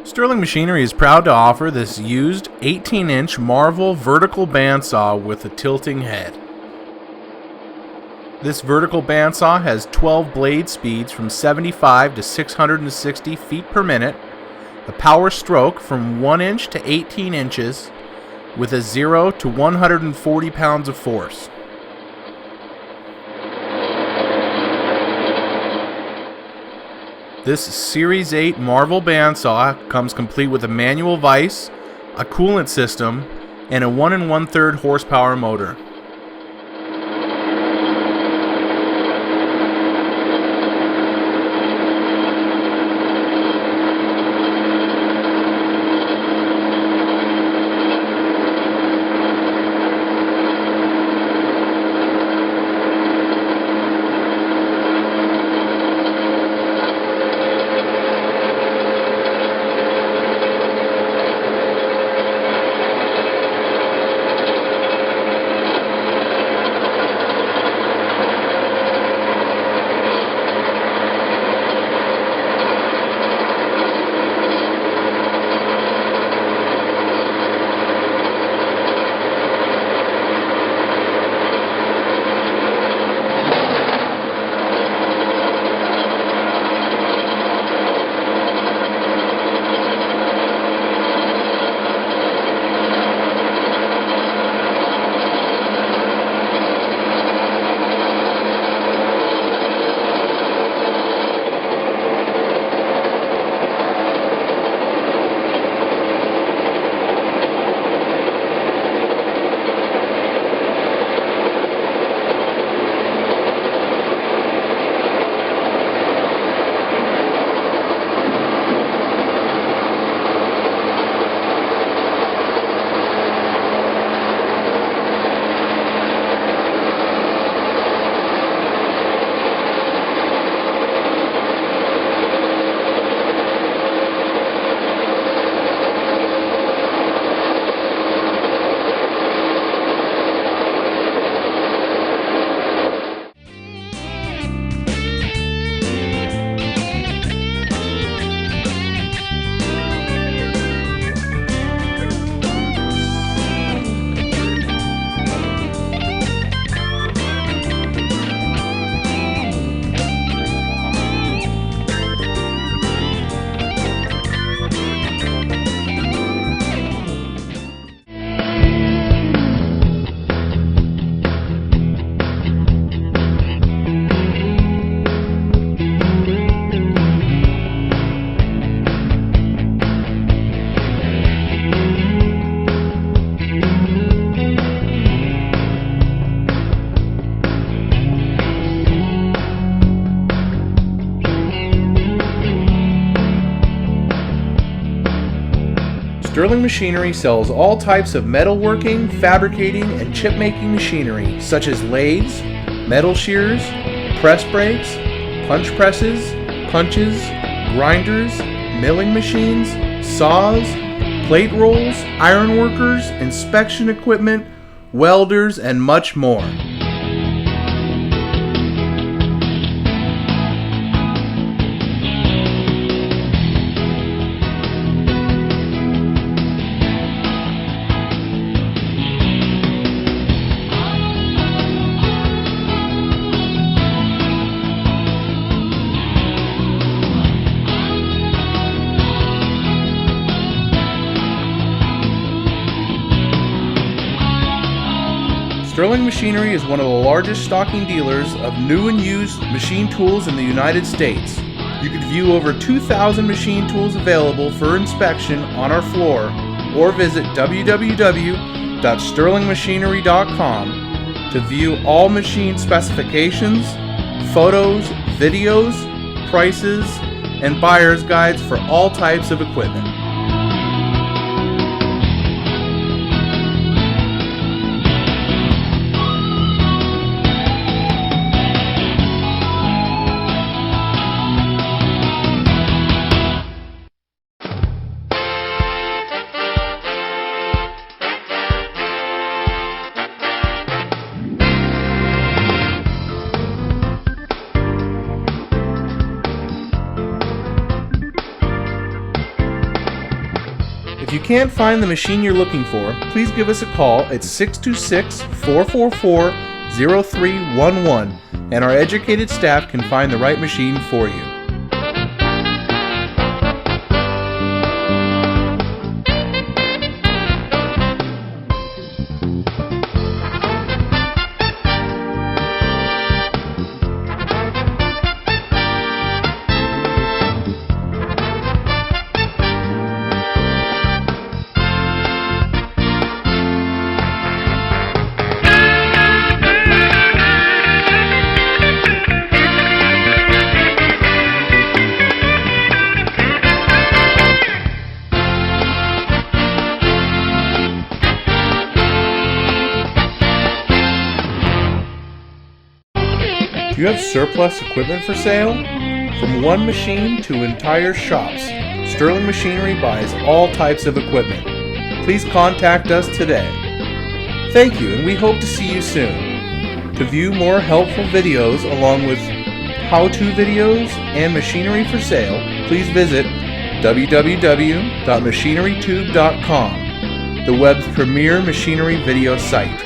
Sterling Machinery is proud to offer this used 18-inch Marvel vertical bandsaw with a tilting head. This vertical bandsaw has 12 blade speeds from 75 to 660 feet per minute, a power stroke from 1 inch to 18 inches, with a 0 to 140 pounds of force. This Series 8 Marvel bandsaw comes complete with a manual vise, a coolant system, and a 1 1/3 horsepower motor. Sterling Machinery sells all types of metalworking, fabricating, and chip-making machinery, such as lathes, metal shears, press brakes, punch presses, punches, grinders, milling machines, saws, plate rolls, iron workers, inspection equipment, welders, and much more. Sterling Machinery is one of the largest stocking dealers of new and used machine tools in the United States. You can view over 2,000 machine tools available for inspection on our floor, or visit www.sterlingmachinery.com to view all machine specifications, photos, videos, prices, and buyer's guides for all types of equipment. you can't find the machine you're looking for, please give us a call at 626-444-0311 and our educated staff can find the right machine for you. Do you have surplus equipment for sale? From one machine to entire shops, Sterling Machinery buys all types of equipment. Please contact us today. Thank you, and we hope to see you soon. To view more helpful videos along with how-to videos and machinery for sale, please visit www.machinerytube.com, the web's premier machinery video site.